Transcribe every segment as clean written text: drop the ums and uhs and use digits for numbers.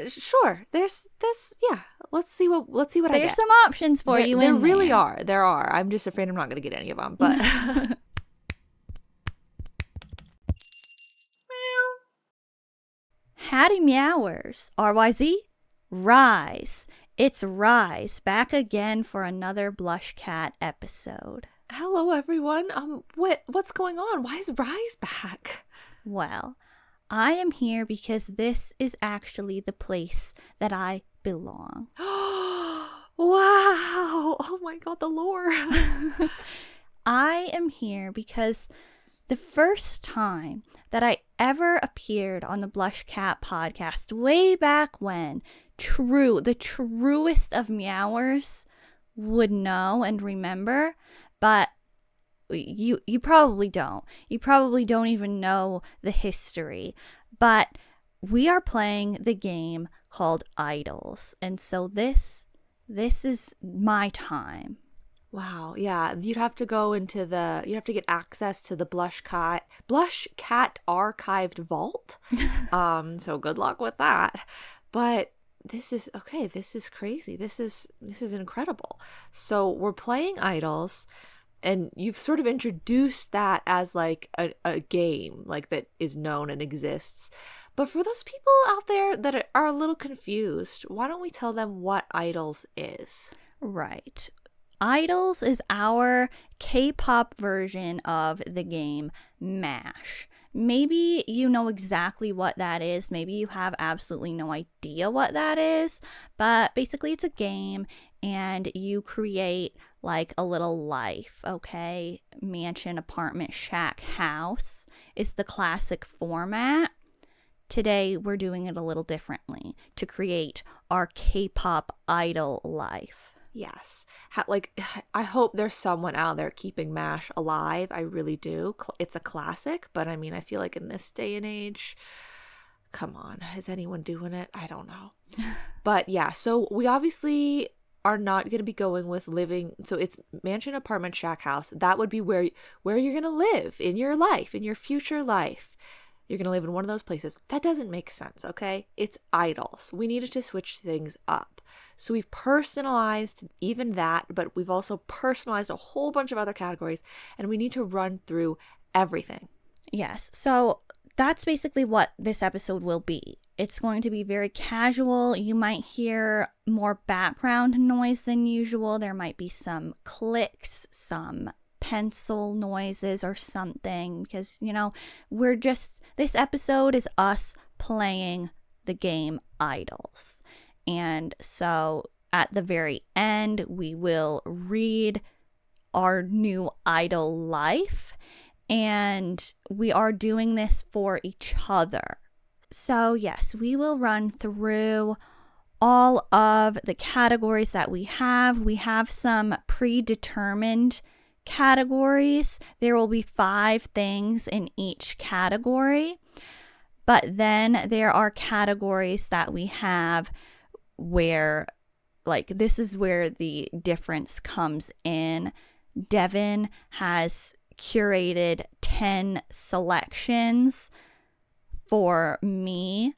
Sure. There's this. Yeah. Let's see what I There's get. some options for you There in really there. are. There are. I'm just afraid I'm not going to get any of them. But Howdy Meowers, RYZ, Rise. It's Rise, back again for another BlushCat episode. hello, everyone. What's going on? Why is Rise back? Well, I am here because this is actually the place that I belong. Wow. Oh my God, the lore. I am here because the first time that I ever appeared on the BlushCat podcast, way back when, the truest of Meowers would know and remember, but you probably don't. You probably don't even know the history. But we are playing the game called IDOLS, and so this is my time. Wow. Yeah. You'd have to get access to the BlushCat archived vault. So good luck with that. But this is okay. This is crazy. This is incredible. So we're playing IDOLS, and you've sort of introduced that as like a game like that is known and exists. But for those people out there that are a little confused, why don't we tell them what IDOLS is? Right. IDOLS is our K-pop version of the game MASH. Maybe you know exactly what that is. Maybe you have absolutely no idea what that is. But basically it's a game and you create like a little life, okay? Mansion, apartment, shack, house is the classic format. Today we're doing it a little differently to create our K-pop idol life. Yes. I hope there's someone out there keeping MASH alive. I really do. It's a classic, but I mean, I feel like in this day and age, come on, is anyone doing it? I don't know. But yeah, so we obviously are not going to be going with living. So it's mansion, apartment, shack, house. That would be where you're going to live in your life, in your future life. You're going to live in one of those places. That doesn't make sense, okay? It's IDOLS. We needed to switch things up. So we've personalized even that, but we've also personalized a whole bunch of other categories, and we need to run through everything. Yes. So that's basically what this episode will be. It's going to be very casual. You might hear more background noise than usual. There might be some clicks, some pencil noises or something, because this episode is us playing the game IDOLS. And so at the very end we will read our new idol life, and we are doing this for each other. So yes, we will run through all of the categories that we have. We have some predetermined categories. There will be 5 things in each category, but then there are categories that we have where, like, this is where the difference comes in. Devin has curated 10 selections for me,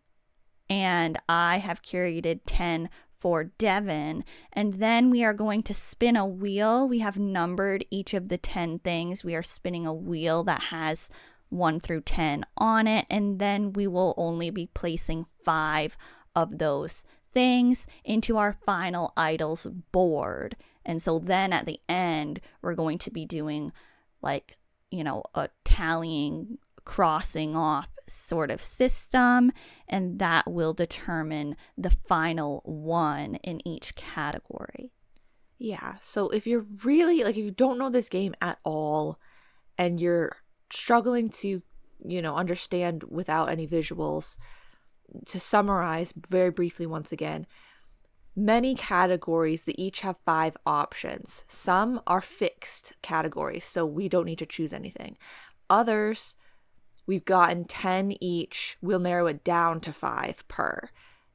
and I have curated 10 for Devin, and then we are going to spin a wheel. We have numbered each of the 10 things. We are spinning a wheel that has 1 through 10 on it, and then we will only be placing 5 of those things into our final idols board. And so then at the end, we're going to be doing like, a tallying, crossing off sort of system, and that will determine the final one in each category. Yeah, so if you're really if you don't know this game at all and you're struggling to understand without any visuals, to summarize very briefly once again, many categories, they each have 5 options. Some are fixed categories, so we don't need to choose anything. Others, we've gotten 10 each. We'll narrow it down to 5 per.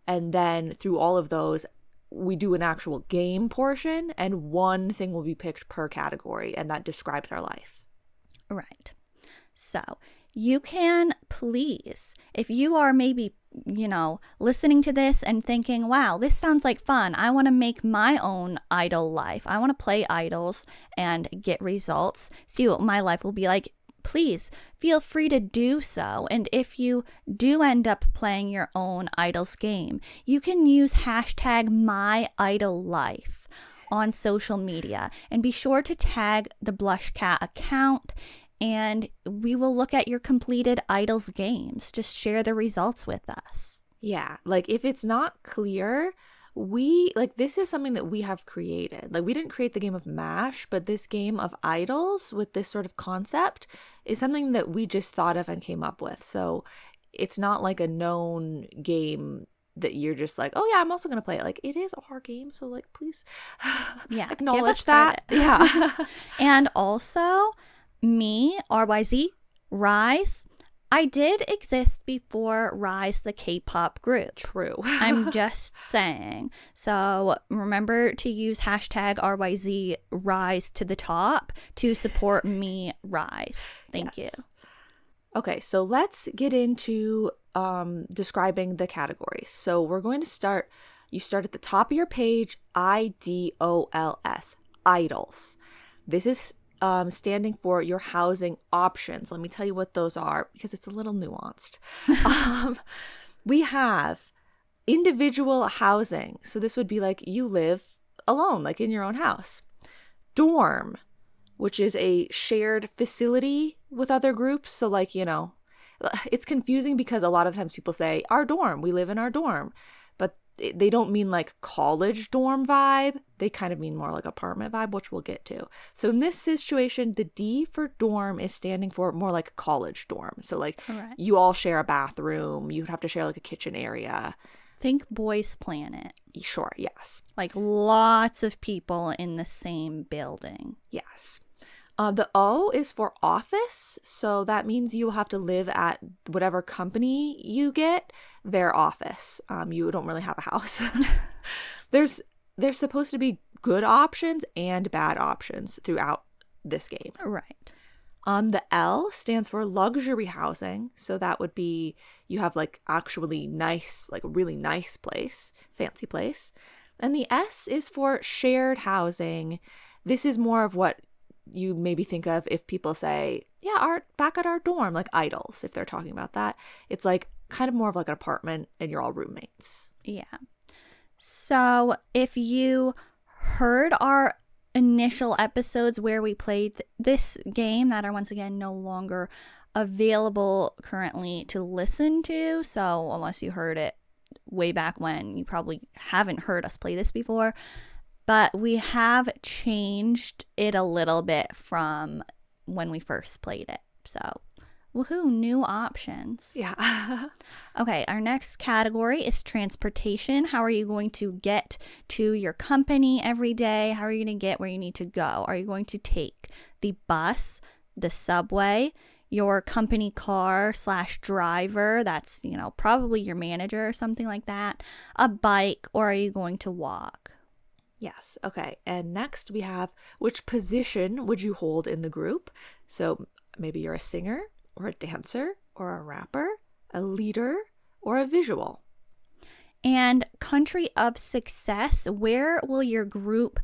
And then through all of those, we do an actual game portion, and 1 thing will be picked per category, and that describes our life. Right. So you can please, if you are maybe, listening to this and thinking, wow, this sounds like fun. I want to make my own idol life. I want to play idols and get results, see what my life will be like. Please feel free to do so. And if you do end up playing your own idols game, you can use hashtag #myidollife on social media and be sure to tag the BlushCat account, and we will look at your completed idols games. Just share the results with us. Yeah, like if it's not clear, this is something that we have created. Like we didn't create the game of MASH, but this game of idols with this sort of concept is something that we just thought of and came up with. So it's not like a known game that you're just like, oh yeah, I'm also going to play it. Like it is our game. So like, please acknowledge that. Yeah. And also me, RYZ, Rise, I did exist before Rise, the K-pop group. True. I'm just saying. So remember to use hashtag RYZ Rise to the top to support me, Rise. Thank you. Okay, so let's get into describing the categories. So we're going to start, you start at the top of your page, IDOLS, idols. This is standing for your housing options. Let me tell you what those are because it's a little nuanced. We have individual housing. So this would be like you live alone, like in your own house. Dorm, which is a shared facility with other groups. So like, it's confusing because a lot of times people say our dorm, we live in our dorm, but they don't mean like college dorm vibe. They kind of mean more like apartment vibe, which we'll get to. So in this situation, the D for dorm is standing for more like college dorm. So like you all share a bathroom. You would have to share like a kitchen area. Think Boys Planet. Sure, yes. Like lots of people in the same building. Yes. The O is for office, so that means you will have to live at whatever company you get, their office. You don't really have a house. There's supposed to be good options and bad options throughout this game. Right. The L stands for luxury housing, so that would be you have like actually nice, like a really nice place, fancy place. And the S is for shared housing. This is more of what you maybe think of if people say, yeah, back at our dorm, like idols, if they're talking about that. It's like kind of more of like an apartment and you're all roommates. Yeah. So if you heard our initial episodes where we played this game that are once again no longer available currently to listen to, so unless you heard it way back when, you probably haven't heard us play this before. But we have changed it a little bit from when we first played it. So, woohoo, new options. Yeah. Okay, our next category is transportation. How are you going to get to your company every day? How are you going to get where you need to go? Are you going to take the bus, the subway, your company car / driver, that's, probably your manager or something like that, a bike, or are you going to walk? Yes. Okay. And next we have which position would you hold in the group? So maybe you're a singer or a dancer or a rapper, a leader or a visual. And country of success, where will your group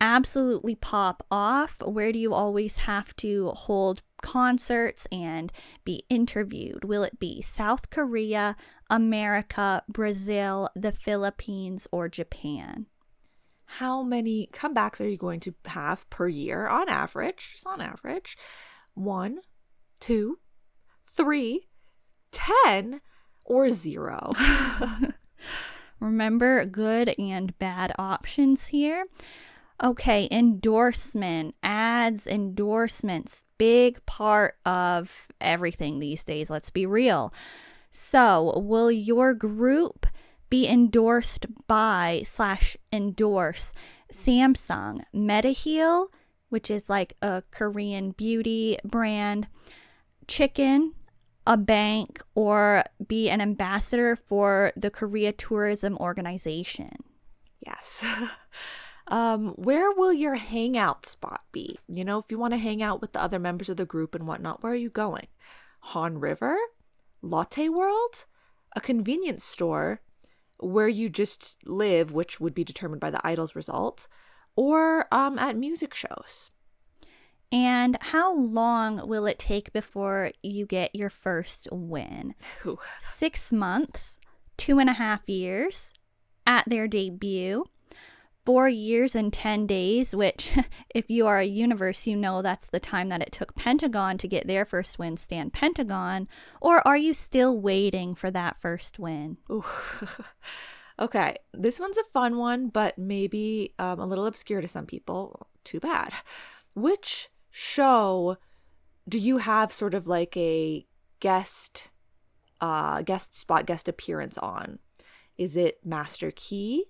absolutely pop off? Where do you always have to hold concerts and be interviewed? Will it be South Korea, America, Brazil, the Philippines, or Japan? How many comebacks are you going to have per year on average? Just on average. 1, 2, 3, 10, or 0. Remember, good and bad options here. Okay, endorsement, ads, endorsements, big part of everything these days, let's be real. So, will your group be endorsed by / endorse Samsung, Mediheal, which is like a Korean beauty brand, Chicken, a bank, or be an ambassador for the Korea Tourism Organization? Yes. Where will your hangout spot be? If you want to hang out with the other members of the group and whatnot, where are you going? Han River, Latte World, a convenience store where you just live, which would be determined by the idols result, or at music shows. And how long will it take before you get your first win? Ooh. 6 months, 2.5 years at their debut, 4 years and 10 days, which if you are a universe, you know that's the time that it took Pentagon to get their first win, Stan Pentagon. Or are you still waiting for that first win? Ooh. Okay, this one's a fun one, but maybe a little obscure to some people. Too bad. Which show do you have sort of like a guest spot, guest appearance on? Is it Master Key?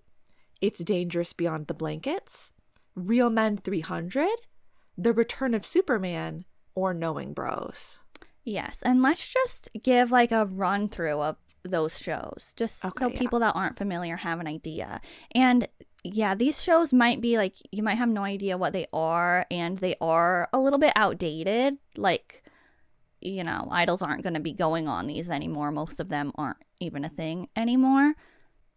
It's Dangerous Beyond the Blankets, Real Men 300, The Return of Superman, or Knowing Bros? Yes, and let's just give like a run through of those shows, just so people that aren't familiar have an idea. And yeah, these shows might be like, you might have no idea what they are, and they are a little bit outdated. Like, you know, idols aren't going to be going on these anymore. Most of them aren't even a thing anymore.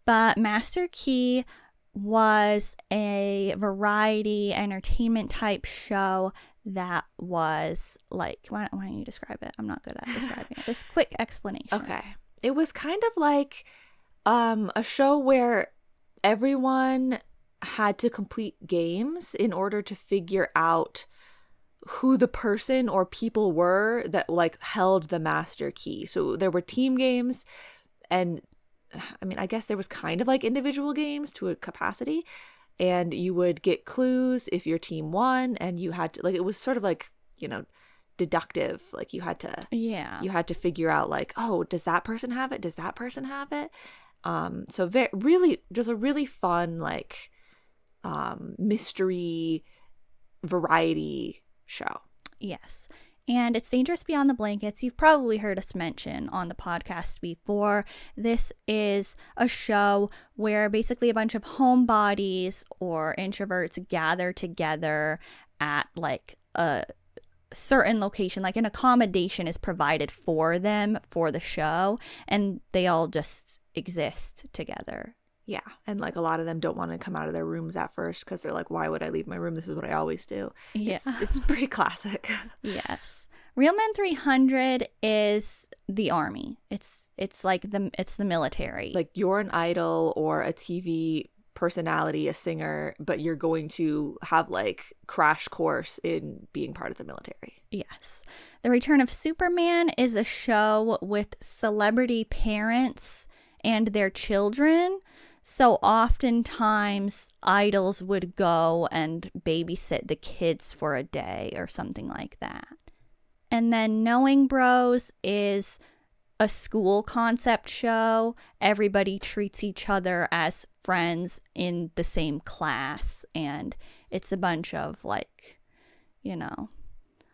But Master Key was a variety entertainment type show that was like, why don't you describe it? I'm not good at describing it. Just quick explanation. Okay. It was kind of like a show where everyone had to complete games in order to figure out who the person or people were that like held the master key. So there were team games, and I mean, I guess there was kind of like individual games to a capacity, and you would get clues if your team won, and you had to, like, it was sort of like, you know, deductive. Like you had to figure out like, oh, does that person have it? Does that person have it? So really just a really fun like mystery variety show. Yes. And it's Dangerous Beyond the Blankets. You've probably heard us mention on the podcast before. This is a show where basically a bunch of homebodies or introverts gather together at like a certain location, like an accommodation is provided for them for the show, and they all just exist together. Yeah, and like a lot of them don't want to come out of their rooms at first because they're like, why would I leave my room? This is what I always do. Yeah. It's pretty classic. Yes. Real Men 300 is the army. It's like it's the military. Like you're an idol or a TV personality, a singer, but you're going to have like crash course in being part of the military. Yes. The Return of Superman is a show with celebrity parents and their children. So oftentimes idols would go and babysit the kids for a day or something like that. And then Knowing Bros is a school concept show. Everybody treats each other as friends in the same class, and it's a bunch of like, you know,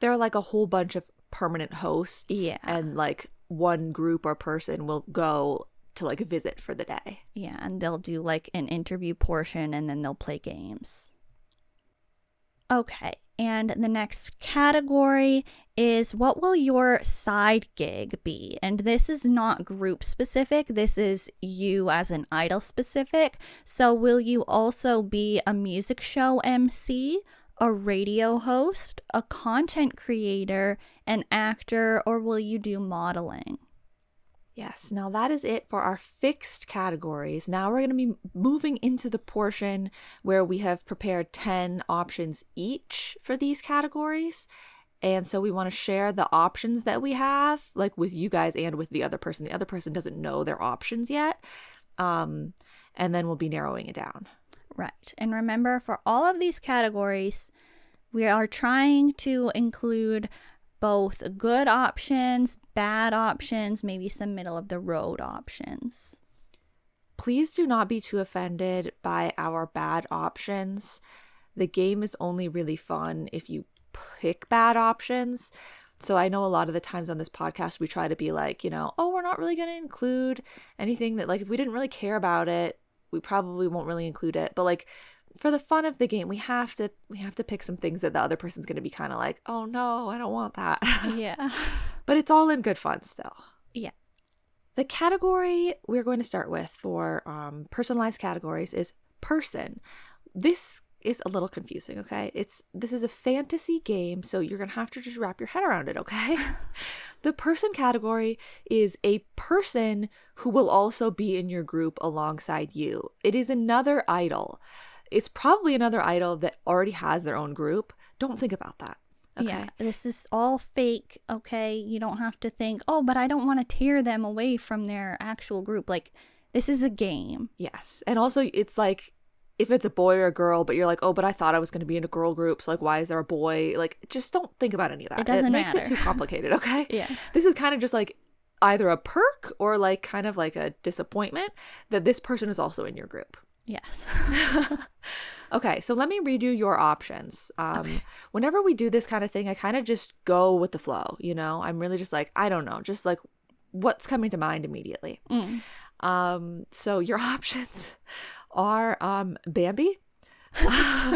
there are like a whole bunch of permanent hosts. Yeah. And like one group or person will go to like visit for the day. Yeah, and they'll do like an interview portion and then they'll play games. Okay, and the next category is what will your side gig be? And this is not group specific. This is you as an idol specific. So will you also be a music show MC, a radio host, a content creator, an actor, or will you do modeling? Yes, now that is it for our fixed categories. Now we're going to be moving into the portion where we have prepared 10 options each for these categories. And so we want to share the options that we have, like with you guys and with the other person. The other person doesn't know their options yet. And then we'll be narrowing it down. Right. And remember, for all of these categories, we are trying to include both good options, bad options, maybe some middle of the road options. Please do not be too offended by our bad options. The game is only really fun if you pick bad options. So I know a lot of the times on this podcast, we try to be like, you know, oh, we're not really going to include anything that, like, if we didn't really care about it, we probably won't really include it. But like, for the fun of the game, we have to pick some things that the other person's going to be kind of like, oh no, I don't want that. Yeah. But it's all in good fun still. Yeah. The category we're going to start with for personalized categories is person. This is a little confusing, okay? This is a fantasy game, so you're going to have to just wrap your head around it, okay? The person category is a person who will also be in your group alongside you. It is another idol. It's probably another idol that already has their own group. Don't think about that. Okay. Yeah, this is all fake, okay? You don't have to think, oh, but I don't want to tear them away from their actual group. Like, this is a game. Yes. And also, it's like, if it's a boy or a girl, but you're like, oh, but I thought I was going to be in a girl group, so like, why is there a boy? Like, just don't think about any of that. It doesn't makes matter. it too complicated, okay? Yeah. This is kind of just like either a perk or like kind of like a disappointment that this person is also in your group. Yes. Okay, so let me read you your options. Okay. Whenever we do this kind of thing, I kind of just go with the flow, you know? I'm really just like, I don't know, just like what's coming to mind immediately. So your options are Bambi,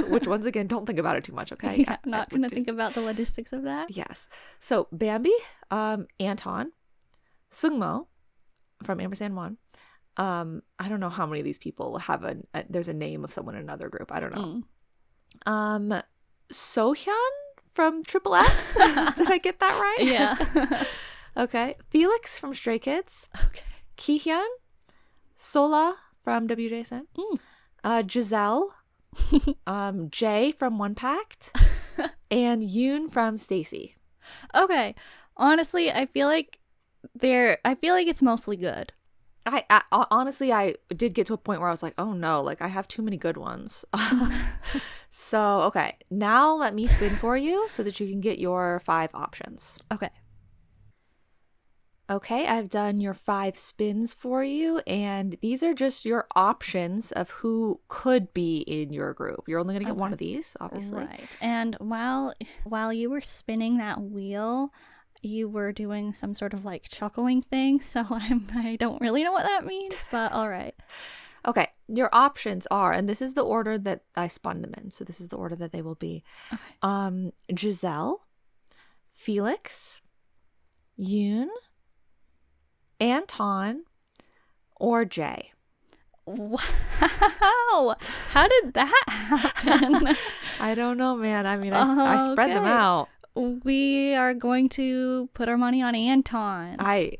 which once again, don't think about it too much, okay? Yeah, I'm not going to think about the logistics of that. Yes. So Bambi, Anton, Sungmo from Ampersand 1. I don't know how many of these people have there's a name of someone in another group. I don't know. Sohyun from Triple S. Did I get that right? Yeah. Okay. Felix from Stray Kids. Okay. Kihyun. Sola from WJSN. Giselle. Jay from One Pact. And Yoon from Stacy. Okay. Honestly, I feel like it's mostly good. I honestly, I did get to a point where I was like, oh no, like I have too many good ones. So, okay, now let me spin for you so that you can get your 5 options. Okay. Okay, I've done your 5 spins for you, and these are just your options of who could be in your group. You're only going to get one of these, obviously. Right. And while you were spinning that wheel, you were doing some sort of like chuckling thing, so I don't really know what that means, but all right. Okay, your options are, and this is the order that I spun them in, so this is the order that they will be. Okay. Giselle, Felix, Yoon, Anton, or Jay. Wow. How did that happen? I don't know, man. I mean, I spread them out. We are going to put our money on Anton. I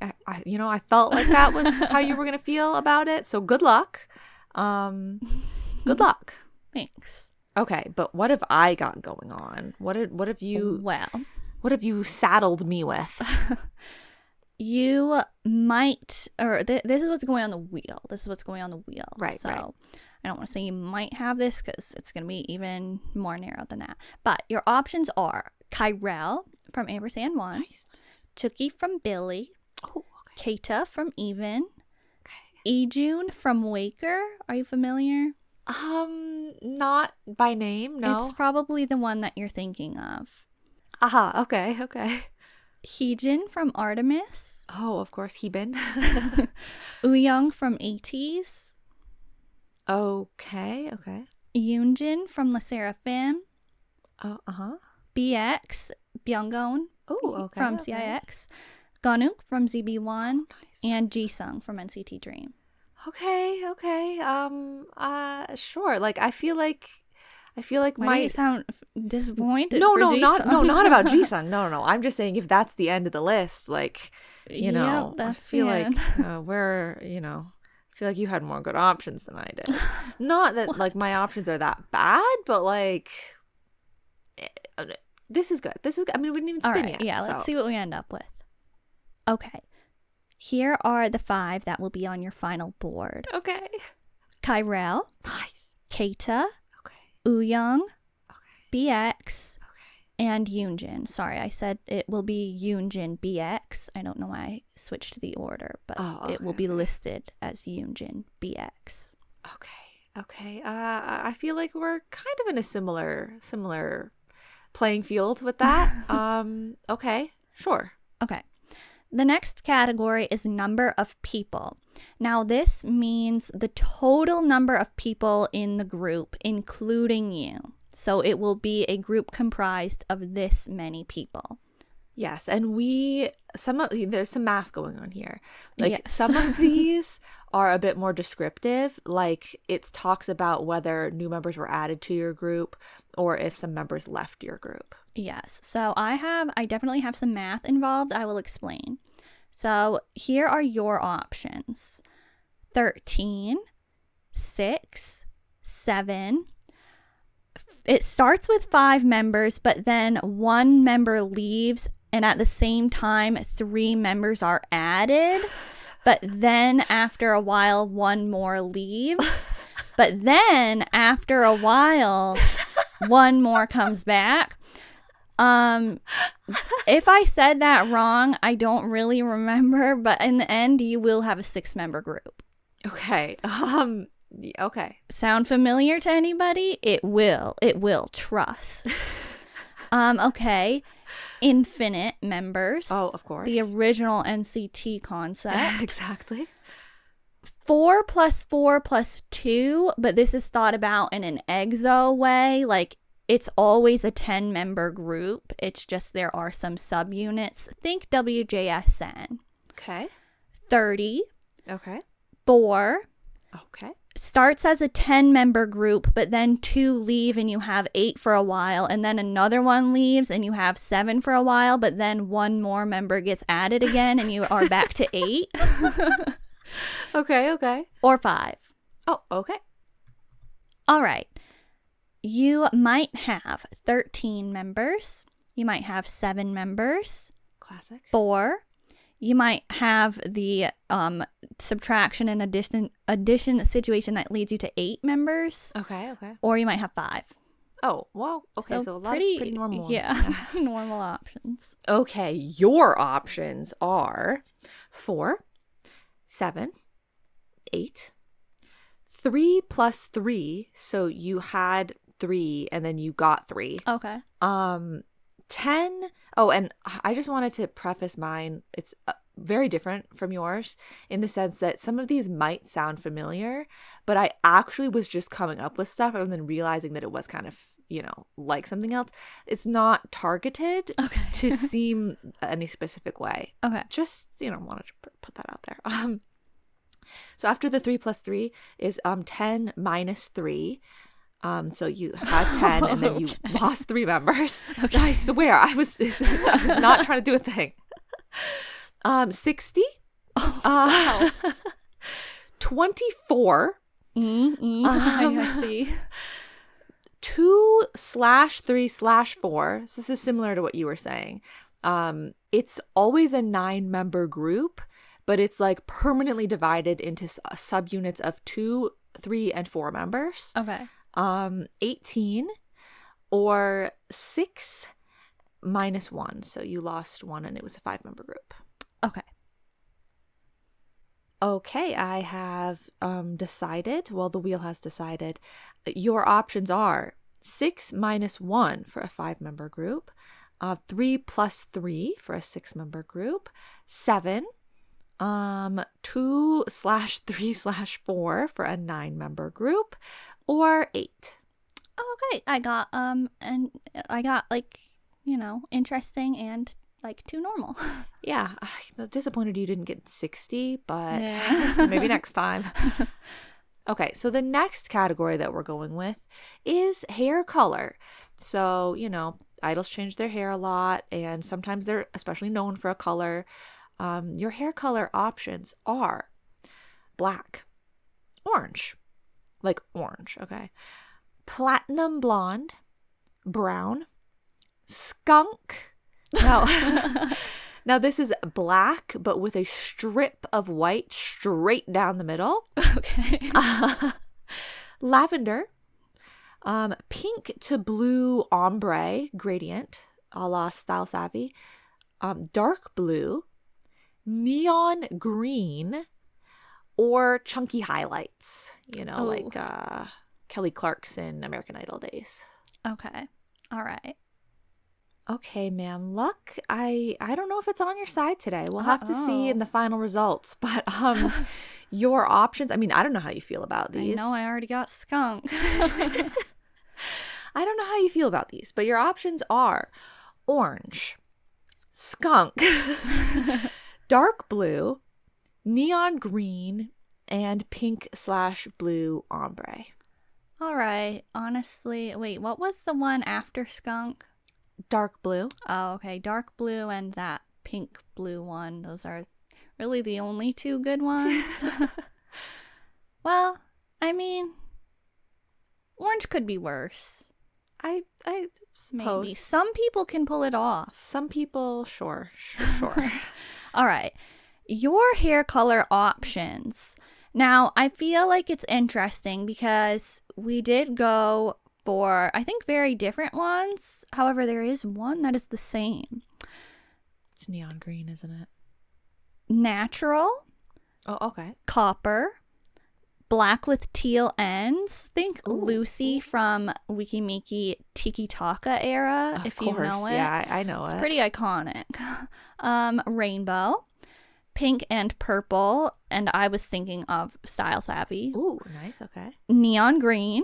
felt like that was how you were going to feel about it. So good luck. Good luck. Thanks. Okay, but what have I got going on? What have you saddled me with? You might, or this is what's going on the wheel. Right, So right. I don't want to say you might have this because it's going to be even more narrow than that. But your options are Kyrell from Ampersand 1, Nice. Tookie from Billy, Oh, okay. Keita from Even, Okay. Ijun from Waker. Are you familiar? Not by name, no. It's probably the one that you're thinking of. Aha, okay. Heejin from Artemis, Oh, of course, Heben. Uyong from ATEEZ, Okay. Yoonjin from La Seraphim, Oh, uh-huh. BX, Byunggon Oh, okay. from okay. CIX, Ganuk from ZB1, Nice. and Jisung from NCT Dream. Okay. Sure. Like I feel like Why do my you sound disappointed? no, for Jisung? not about Jisung. No. I'm just saying if that's the end of the list, like you know, Yep, I that's feel the like end. I feel like you had more good options than I did. Not that like my options are that bad, but like this is good. I mean, we didn't even All spin right, yet. yeah, so. let's see what we end up with. Okay. Here are the 5 that will be on your final board. Okay. Kyrell, Nice. Keita, Okay. Uyong, Okay. BX, Okay. and Yoonjin. Sorry, I said it will be Yoonjin BX. I don't know why I switched the order, but it will be listed as Yoonjin BX. Okay. I feel like we're kind of in a similar playing field with that. Okay. Sure. Okay. The next category is number of people. Now, this means the total number of people in the group, including you. So it will be a group comprised of this many people. Yes, and there's some math going on here. Like Yes. some of these are a bit more descriptive, like it talks about whether new members were added to your group or if some members left your group. Yes. So I definitely have some math involved. I will explain. So here are your options. 13, 6, 7. It starts with 5 members, but then 1 member leaves, and at the same time 3 members are added. But then after a while 1 more leaves. But then after a while 1 more comes back. If I said that wrong, I don't really remember, but in the end you will have a 6-member group. Okay. Okay. Sound familiar to anybody? It will. Trust. Okay. Infinite members. Oh, of course. The original NCT concept. Exactly. 4 plus 4 plus 2, but this is thought about in an EXO way. Like, it's always a 10-member group. It's just there are some subunits. Think WJSN. Okay. 30. Okay. 4. Okay. Starts as a 10-member group, but then 2 leave and you have 8 for a while, and then another one leaves and you have 7 for a while, but then 1 more member gets added again and you are back to 8. Okay. Or 5. Oh, okay. All right. You might have 13 members. You might have 7 members. Classic. 4. You might have the subtraction and addition situation that leads you to 8 members. Okay. Or you might have 5. Oh, well, okay, so a lot of pretty normal ones. Yeah, normal options. Okay, your options are 4, 7, 8, 3 plus 3, so you had 3 and then you got 3. Okay. 10. Oh, and I just wanted to preface mine. It's very different from yours in the sense that some of these might sound familiar, but I actually was just coming up with stuff and then realizing that it was kind of, like something else. It's not targeted to seem any specific way. Okay. Just, wanted to put that out there. So after the 3 plus 3 is 10 minus 3. So you had 10 and then you lost 3 members. Okay. I swear I was not trying to do a thing. 60. Oh, wow. 24. I see. 2/3/4. So this is similar to what you were saying. It's always a 9-member group, but it's like permanently divided into subunits of 2, 3, and 4 members. Okay. 18 or 6 minus 1. So you lost 1 and it was a 5-member group. Okay. Okay, I have decided. Well, the wheel has decided. Your options are 6 minus 1 for a 5-member group, 3 plus 3 for a 6-member group, 7, 2/3/4 for a 9-member group, or 8. Okay, I got interesting and like too normal. Yeah, I'm disappointed you didn't get 60, but Yeah. maybe next time. Okay, so the next category that we're going with is hair color. So, idols change their hair a lot, and sometimes they're especially known for a color. Your hair color options are black, orange, like orange, okay, platinum blonde, brown, skunk. Now this is black, but with a strip of white straight down the middle. Okay. Lavender, pink to blue ombre gradient, a la Style Savvy, dark blue, neon green, or chunky highlights, like Kelly Clarkson American Idol days. Okay. All right. Okay, man. Luck, I don't know if it's on your side today. We'll have to see in the final results. But your options, I mean, I don't know how you feel about these. I know I already got skunk. I don't know how you feel about these, but your options are orange, skunk, dark blue, neon green, and pink/blue ombre. All right. Honestly, wait, what was the one after skunk? Dark blue. Oh, okay. Dark blue and that pink blue one. Those are really the only two good ones. Well, I mean, orange could be worse. I suppose. Maybe. Some people can pull it off. Some people, sure. All right. Your hair color options. Now, I feel like it's interesting because we did go for, I think, very different ones. However, there is one that is the same. It's neon green, isn't it? Natural. Oh, okay. Copper. Black with teal ends. Think Ooh. Lucy from Wikimiki Tiki Taka era, if you know it. Yeah, I know It's it. pretty iconic. Rainbow. Pink and purple, and I was thinking of Style Savvy. Ooh, nice, okay. Neon green.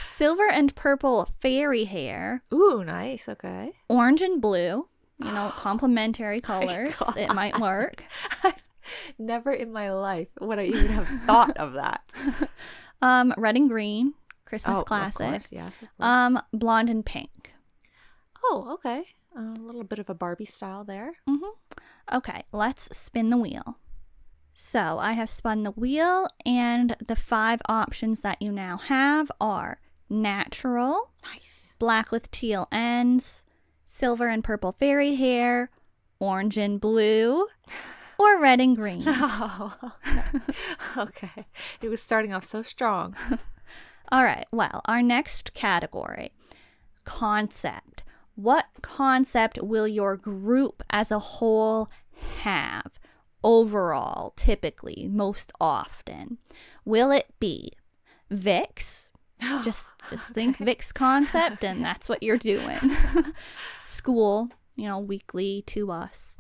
Silver and purple fairy hair. Ooh, nice, okay. Orange and blue. You know, complementary colors. God. It might work. I've never in my life would I even have thought of that. Red and green. Christmas Of classic. course, yes, of course. Blonde and pink. Oh, okay. A little bit of a Barbie style there. Okay, let's spin the wheel. So I have spun the wheel, and the 5 options that you now have are natural, Nice. black with teal ends, silver and purple fairy hair, orange and blue, or red and green. Oh, okay. It was starting off so strong. All right, well, our next category, concept. What concept will your group as a whole have overall, typically, most often? Will it be VIX? Just think VIX concept, and that's what you're doing. School, you know, weekly to us.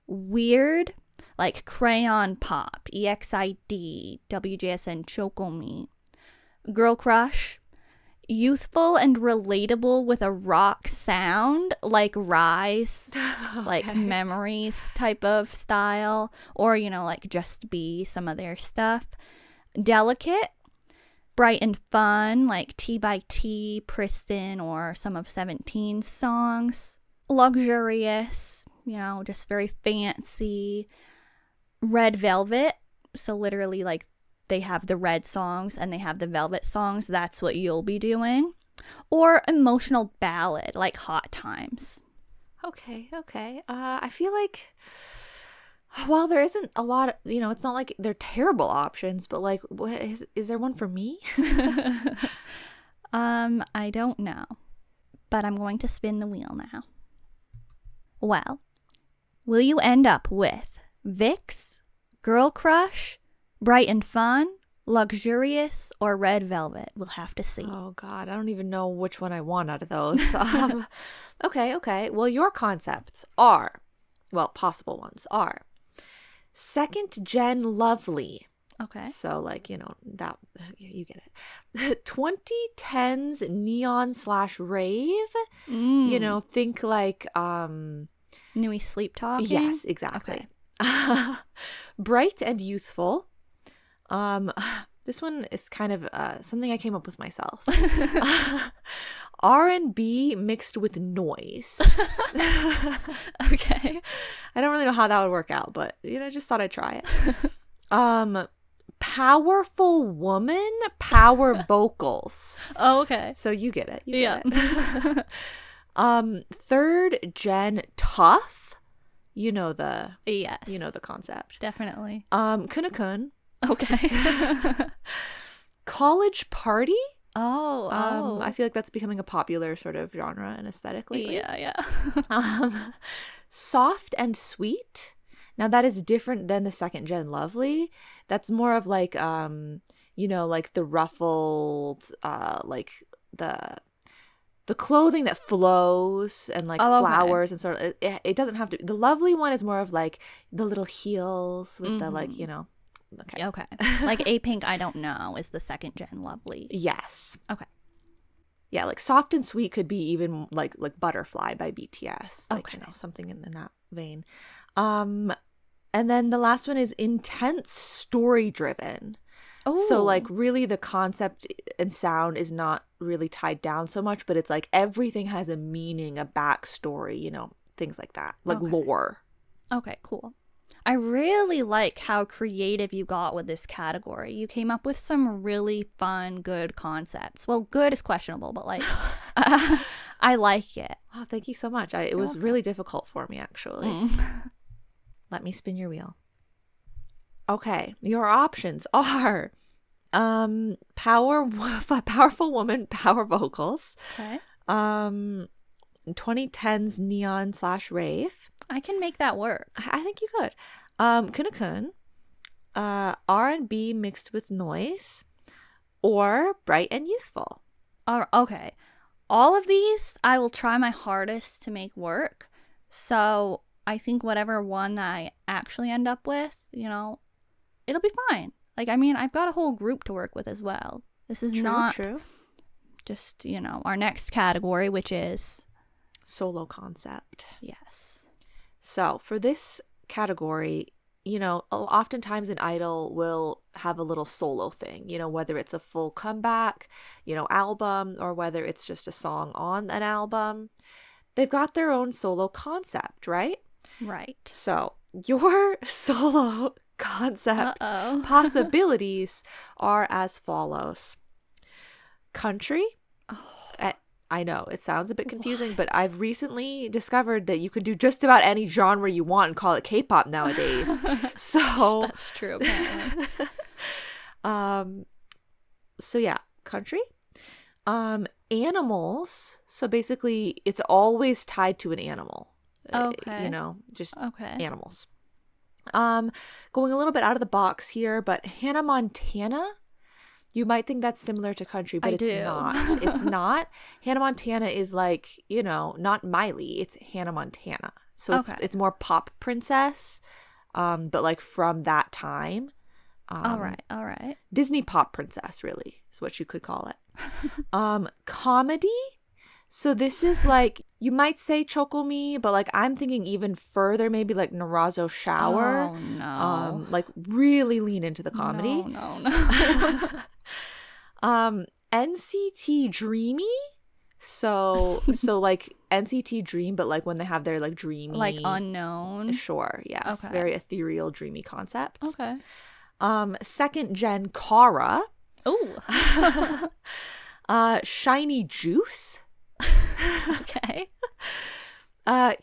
Weird, like crayon pop, EXID, WJSN Chocomi. Girl crush. Youthful and relatable with a rock sound, like Rise, like Memories type of style, or, you know, like Just Be, some of their stuff. Delicate, bright and fun, like T by T, Pristin, or some of 17's songs. Luxurious, you know, just very fancy. Red Velvet, so literally like they have the red songs and they have the velvet songs. That's what you'll be doing. Or emotional ballad like Hot Times. Okay. I feel like, well, there isn't a lot of, you know, it's not like they're terrible options, but like, what is there one for me? I don't know. But I'm going to spin the wheel now. Well, will you end up with VIX, Girl Crush, Bright and Fun, Luxurious, or Red Velvet? We'll have to see. Oh, God. I don't even know which one I want out of those. Okay. Well, your concepts are, well, possible ones are second gen lovely. Okay. So, like, you know, that, you get it. 2010s neon/rave. You know, think like, Nui Sleep Talking? yes, exactly. Okay. Bright and youthful. This one is kind of something I came up with myself. R&B mixed with noise. Okay. I don't really know how that would work out, but you know, I just thought I'd try it. Powerful woman, power vocals. Oh, okay. So you get it. You Yeah. get it. Third gen tough. You know the Yes. you know the concept. Definitely. Kunakun. Okay. College party. Oh. I feel like that's becoming a popular sort of genre and aesthetic lately. Yeah. Soft and sweet. Now that is different than the second gen lovely. That's more of like you know, like the ruffled like the the clothing that flows and like Oh, okay. flowers and sort of it doesn't have to. The lovely one is more of like the little heels with the like, you know. Okay. Okay. Like A Pink, I don't know, is the second gen lovely. Yes. Okay. Yeah, like Soft and Sweet could be even like Butterfly by BTS. Like, Okay. you know, something in that vein. And then the last one is intense story driven. Oh. So like really the concept and sound is not really tied down so much, but it's like everything has a meaning, a backstory, you know, things like that. Like lore. Okay, cool. I really like how creative you got with this category. You came up with some really fun, good concepts. Well, good is questionable, but like, I like it. Oh, thank you so much. It was really difficult for me, actually. Let me spin your wheel. Okay, your options are powerful woman power vocals. Okay. 2010s neon/rave. I can make that work. I think you could. Kunakun, R&B mixed with noise, or bright and youthful. Okay. All of these, I will try my hardest to make work. So I think whatever one that I actually end up with, you know, it'll be fine. Like, I mean, I've got a whole group to work with as well. This is not just, you know, our next category, which is solo concept. Yes. So for this category, you know, oftentimes an idol will have a little solo thing, you know, whether it's a full comeback, you know, album, or whether it's just a song on an album. They've got their own solo concept, right? Right. So your solo concept possibilities are as follows. Country. I know it sounds a bit confusing, but I've recently discovered that you could do just about any genre you want and call it K-pop nowadays. So that's true. Apparently. So yeah, country. Animals. So basically, it's always tied to an animal. Okay. You know, just animals. Going a little bit out of the box here, but Hannah Montana. You might think that's similar to country, but it's not. It's not. Hannah Montana is like, you know, not Miley. It's Hannah Montana. So it's more pop princess, but like from that time. All right. Disney pop princess, really, is what you could call it. Comedy. So this is like, you might say Chocomi, but like I'm thinking even further, maybe like Narazo Shower. Oh, no. Like really lean into the comedy. No. NCT Dreamy. So like NCT Dream, but like when they have their like dreamy, like unknown. Sure, yes, Okay. very ethereal, dreamy concepts. Okay. Second gen Kara. Oh. Shiny Juice. Okay.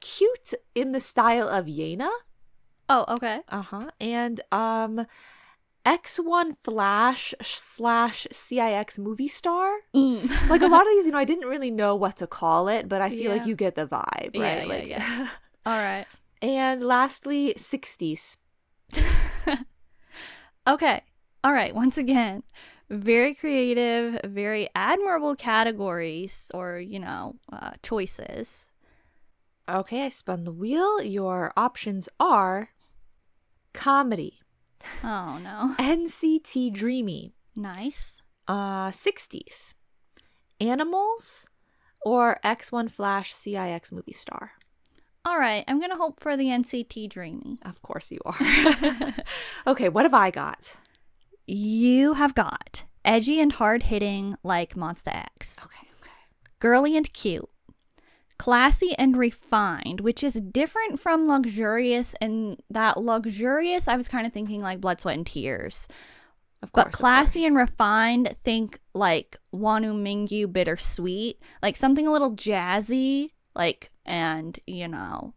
Cute in the style of Yena. Oh, okay. And X1 Flash / CIX movie star. Like a lot of these, you know, I didn't really know what to call it, but I feel like you get the vibe, right? Yeah. All right. And lastly, 60s. Okay. All right. Once again, very creative, very admirable categories or, you know, choices. Okay, I spun the wheel. Your options are comedy. Oh, no. NCT Dreamy. Nice. 60s. Animals or X1 Flash CIX movie star. All right. I'm going to hope for the NCT Dreamy. Of course you are. Okay, what have I got? You have got edgy and hard-hitting like Monsta X. Okay. Girly and cute. Classy and refined, which is different from luxurious, and that luxurious I was kind of thinking like Blood, Sweat, and Tears. Of course. But classy and refined, think like Wonu Mingyu Bittersweet, like something a little jazzy, like, and, you know,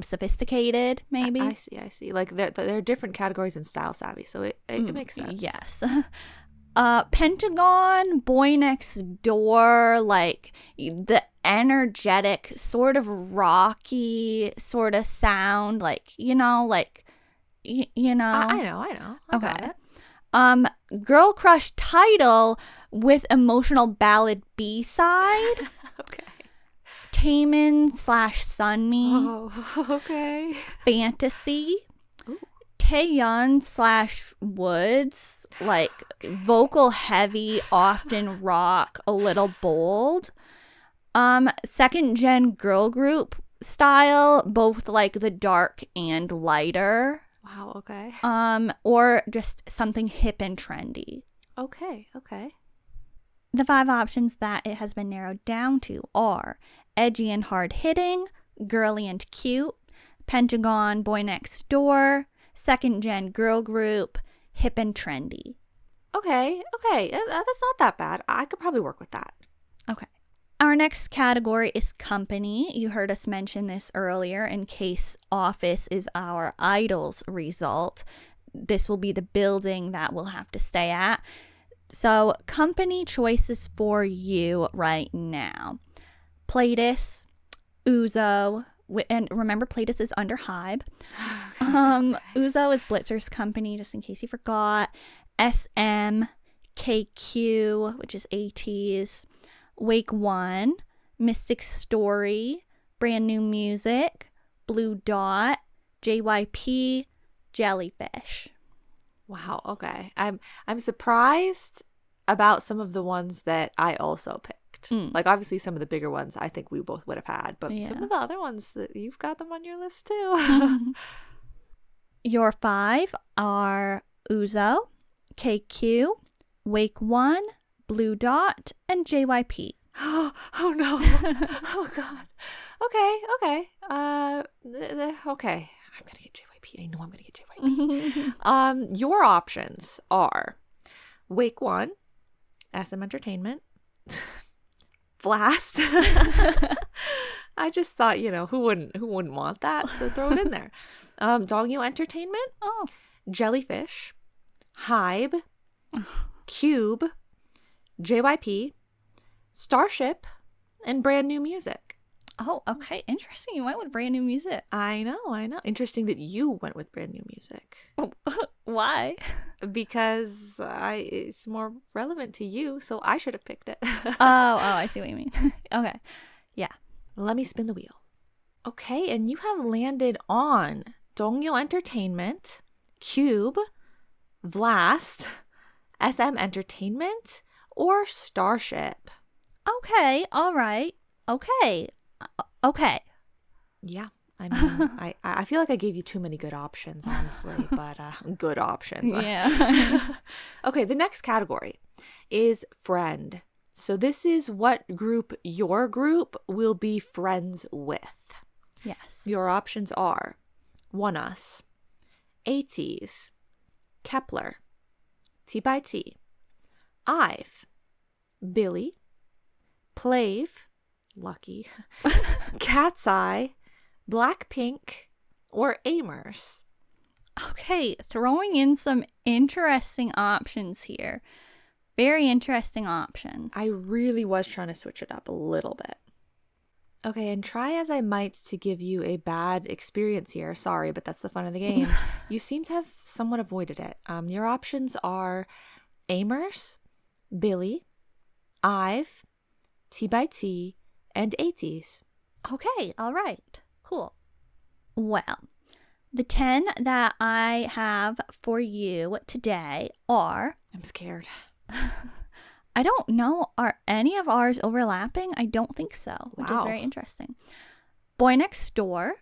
sophisticated, maybe. I see. Like there are different categories in Style Savvy, so it makes sense. Yes. Pentagon, Boy Next Door, like the energetic, sort of rocky sort of sound, like, you know, like, you know. I know. I got it. Girl crush title with emotional ballad B-side. Okay. Taemin slash Sunmi, Oh, okay. Fantasy, Ooh. Taeyeon slash Woods, like vocal heavy, often rock, a little bold. Second gen girl group style, both like the dark and lighter. Wow, okay. Or just something hip and trendy. Okay. The 5 options that it has been narrowed down to are edgy and hard hitting, girly and cute, Pentagon Boy Next Door, second gen girl group, hip and trendy. Okay. That's not that bad. I could probably work with that. Okay. Our next category is company. You heard us mention this earlier in case Office is our IDOLS result. This will be the building that we'll have to stay at. So, company choices for you right now. Platus, Uzo, and remember Platus is under Hybe. Uzo is Blitzer's company, just in case you forgot. SM, KQ, which is AT's, Wake One, Mystic Story, Brand New Music, Blue Dot, JYP, Jellyfish. Wow, okay. I'm surprised about some of the ones that I also picked. Like obviously some of the bigger ones I think we both would have had, but some of the other ones that you've got them on your list too. Your 5 are Uzo, KQ, Wake One, Blue Dot, and JYP. Oh no. Oh god. Okay. Okay. I'm gonna get JYP. I know I'm gonna get JYP. Your options are Wake One, SM Entertainment, Blast. I just thought, who wouldn't want that? So throw it in there. Dongyu Entertainment, Jellyfish, Hybe, Cube, JYP, Starship, and Brand New Music. Oh, okay. Interesting. You went with Brand New Music. I know. Interesting that you went with Brand New Music. Why? Because it's more relevant to you, so I should have picked it. Oh, I see what you mean. Okay. Yeah. Let me spin the wheel. Okay, and you have landed on Dongyo Entertainment, Cube, Blast, SM Entertainment, or Starship. Okay. All right. Okay. Yeah. I mean, I feel like I gave you too many good options, honestly, but good options. Yeah. Okay, the next category is friend. So this is what group your group will be friends with. Yes. Your options are OneUs, ATEEZ, Kepler, T by T, IVE, Billy, Plave, Lucky, Cat's Eye, Blackpink, or Amers. Okay, throwing in some interesting options here. Very interesting options. I really was trying to switch it up a little bit. Okay, and try as I might to give you a bad experience here. Sorry, but that's the fun of the game. You seem to have somewhat avoided it. Your options are Amers, Billy, IVE, T by T, and ATEEZ. Okay, all right. Cool. Well, the 10 that I have for you today are... I'm scared. I don't know. Are any of ours overlapping? I don't think so, which is very interesting. Boy Next Door,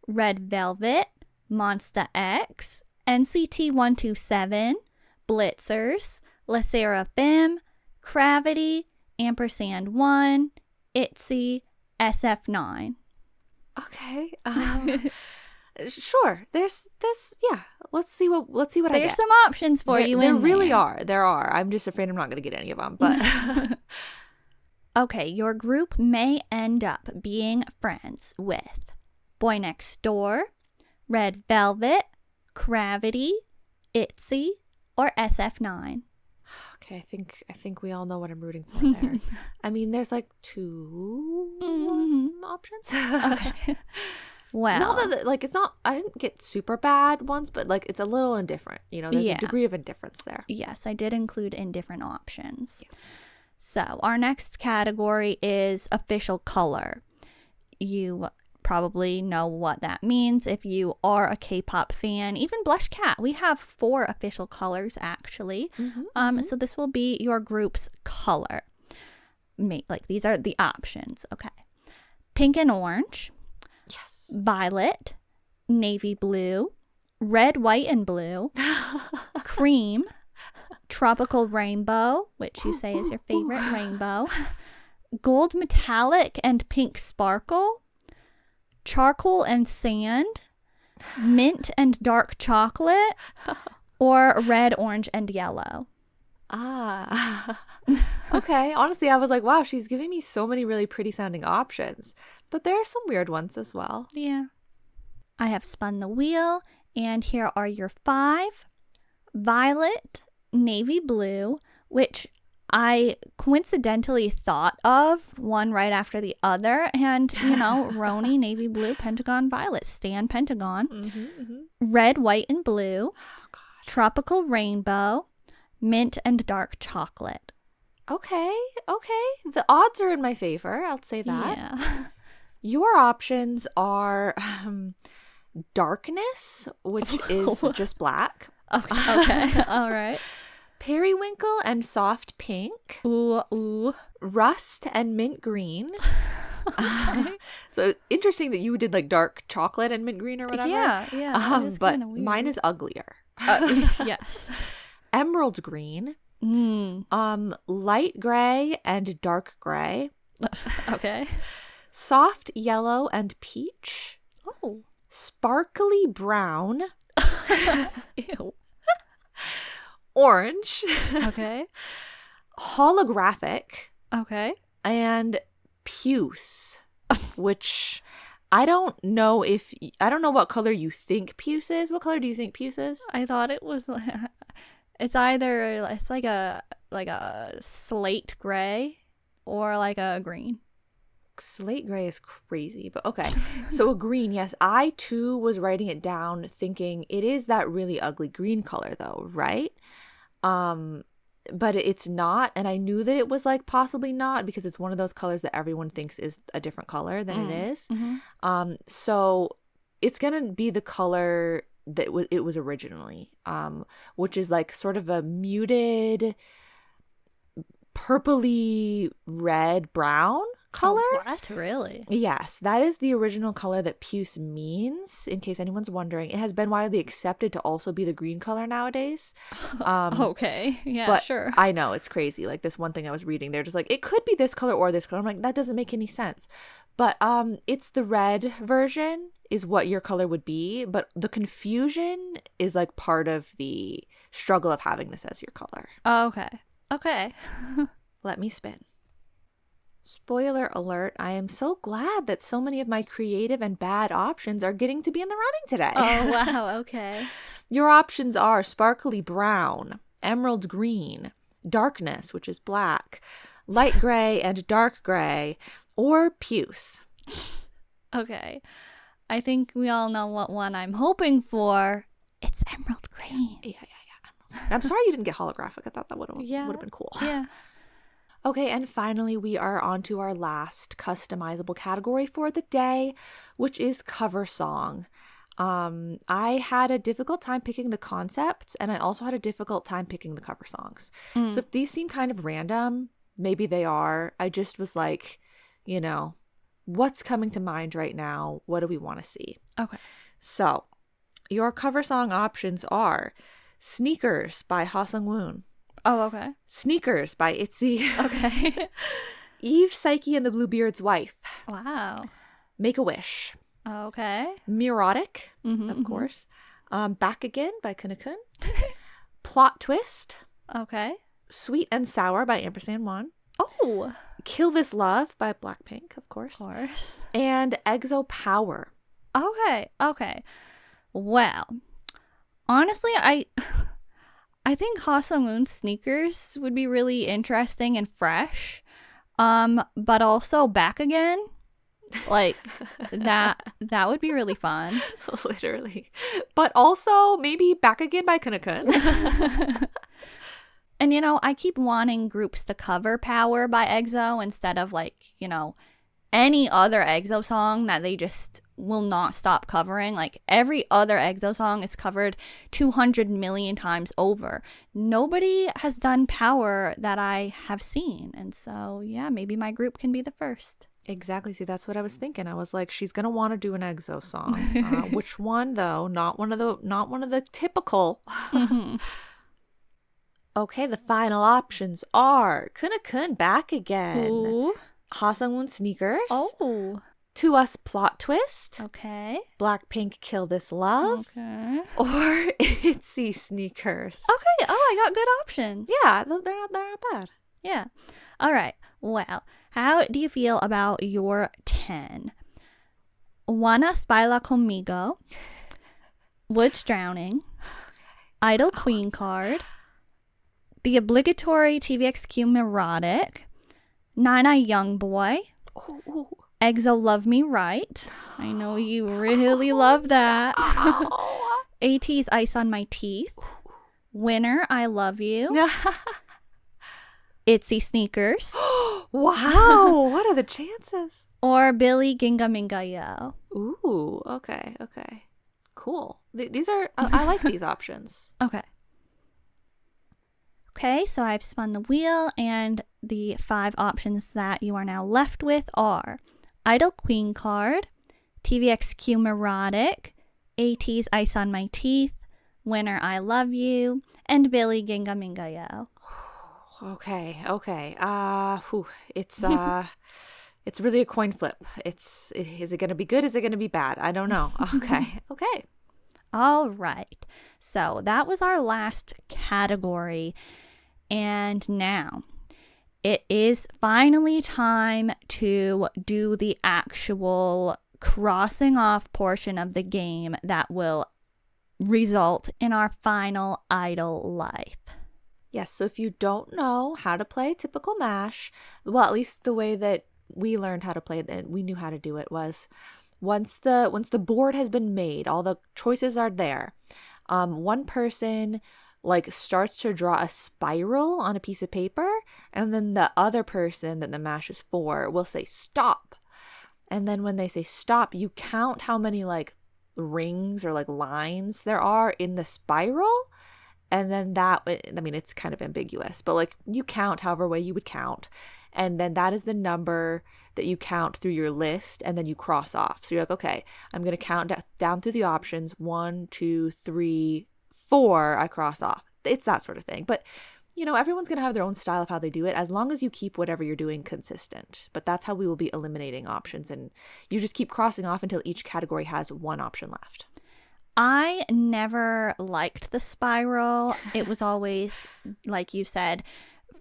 Red Velvet, Monsta X, NCT 127, Blitzers, Le Sserafim, Gravity, & 1, ITZY, SF9. Okay. Sure. There's this. Yeah. Let's see what I get. There's some options for you. There really are. There are. I'm just afraid I'm not going to get any of them. But okay, your group may end up being friends with Boy Next Door, Red Velvet, Gravity, ITZY, or SF9. Okay, I think we all know what I'm rooting for there. I mean, there's like 2 options. Okay. Well, not that, like, it's not, I didn't get super bad ones, but like it's a little indifferent. There's a degree of indifference there. Yes, I did include indifferent options. Yes. So our next category is official color. You probably know what that means if you are a K-pop fan. Even BlushCat, we have 4 official colors actually. So this will be your group's color. Like these are the options. Okay. Pink and orange. Yes. Violet. Navy blue. Red, white, and blue. Cream. Tropical rainbow, which you say is your favorite rainbow. Gold metallic and pink sparkle. Charcoal and sand, mint and dark chocolate, or red, orange, and yellow. Okay. Honestly, I was like, wow, she's giving me so many really pretty sounding options. But there are some weird ones as well. Yeah. I have spun the wheel, and here are your 5. Violet, navy blue, which I coincidentally thought of one right after the other. And, Roni, navy blue, pentagon, violet, Stan, pentagon. Red, white, and blue. Oh, Tropical rainbow. Mint and dark chocolate. Okay. The odds are in my favor. I'll say that. Yeah. Your options are darkness, which is just black. Okay. All right. Periwinkle and soft pink. Ooh. Rust and mint green. Okay. So interesting that you did like dark chocolate and mint green or whatever. Yeah. But mine is uglier. Yes. Emerald green. Light gray and dark gray. Okay. Soft yellow and peach. Oh. Sparkly brown. Ew. Orange. Okay. Holographic. Okay. And puce, which I don't know what color you think puce is. What color do you think puce is? I thought it was it's like a slate gray or like a green. Slate gray is crazy, but okay. So a green, yes. I too was writing it down thinking it is that really ugly green color though, right? But it's not, and I knew that it was like possibly not because it's one of those colors that everyone thinks is a different color than it is. So it's gonna be the color that it was originally, which is like sort of a muted purpley red brown color. Oh, what? Really? Yes, that is the original color that puce means, in case anyone's wondering. It has been widely accepted to also be the green color nowadays. Okay. Yeah, but sure. I know, it's crazy. Like this one thing I was reading, they're just like, it could be this color or this color. I'm like, that doesn't make any sense. But it's the red version is what your color would be. But the confusion is like part of the struggle of having this as your color. Oh, okay. Let me spin. Spoiler alert, I am so glad that so many of my creative and bad options are getting to be in the running today. Oh, wow. Okay. Your options are sparkly brown, emerald green, darkness, which is black, light gray and dark gray, or puce. Okay. I think we all know what one I'm hoping for. It's emerald green. Yeah. I'm sorry you didn't get holographic. I thought that would have been cool. Yeah. Okay, and finally, we are on to our last customizable category for the day, which is cover song. I had a difficult time picking the concepts, and I also had a difficult time picking the cover songs. So if these seem kind of random, maybe they are. I just was like, what's coming to mind right now? What do we want to see? Okay. So your cover song options are Sneakers by Ha Sung-woon. Oh, okay. Sneakers by ITZY. Okay. Eve, Psyche, and the Bluebeard's Wife. Wow. Make a Wish. Okay. Neurotic, of course. Back Again by Kunakun. Plot Twist. Okay. Sweet and Sour by &1. Oh. Kill This Love by Blackpink, of course. Of course. And EXO Power. Okay. Well, honestly, I think Ha Sung-woon's Sneakers would be really interesting and fresh. But also Back Again. Like that would be really fun. Literally. But also maybe Back Again by Kunakun. And I keep wanting groups to cover Power by EXO instead of any other EXO song that they just will not stop covering. Like every other EXO song is covered 200 million times over. Nobody has done Power that I have seen. And so, yeah, maybe my group can be the first. Exactly. See, that's what I was thinking. I was like, she's gonna want to do an EXO song. Which one though? Not one of the typical. Mhm. Okay, the final options are Kun back again. Ooh. Hasangwon Sneakers. Oh. To Us Plot Twist. Okay. Blackpink Kill This Love. Okay. Or ITZY Sneakers. Okay. Oh, I got good options. Yeah, they're not bad. Yeah. All right. Well, how do you feel about your 10? Wanna Baila Conmigo, Woods Drowning, Idol Queen Card, the obligatory TVXQ Neurotic, Nine Young Boy, Ooh. EXO Love Me Right. I know you really love that. AT's Ice on My Teeth, Winner I Love You, ITZY Sneakers, Wow, what are the chances? or Billy Ginga Minga Yo. Ooh, okay. Cool. These are, I like these options. Okay, so I've spun the wheel, and the 5 options that you are now left with are Idol Queen Card, TVXQ Neurotic, AT's Ice on My Teeth, Winner I Love You, and Billy Ginga Minga Yo. Okay. It's really a coin flip. Is it going to be good? Is it going to be bad? I don't know. Okay. All right. So that was our last category. And now it is finally time to do the actual crossing off portion of the game that will result in our final idol life. Yes, so if you don't know how to play typical MASH, well, at least the way that we learned how to play it and we knew how to do it was once the board has been made, all the choices are there. One person like starts to draw a spiral on a piece of paper, and then the other person that the MASH is for will say stop. And then when they say stop, you count how many like rings or like lines there are in the spiral. And then it's kind of ambiguous, but like you count however way you would count. And then that is the number that you count through your list, and then you cross off. So you're like, okay, I'm going to count down through the options. 1, 2, 3, 4, I cross off. It's that sort of thing. But, everyone's going to have their own style of how they do it, as long as you keep whatever you're doing consistent. But that's how we will be eliminating options. And you just keep crossing off until each category has one option left. I never liked the spiral. It was always, like you said,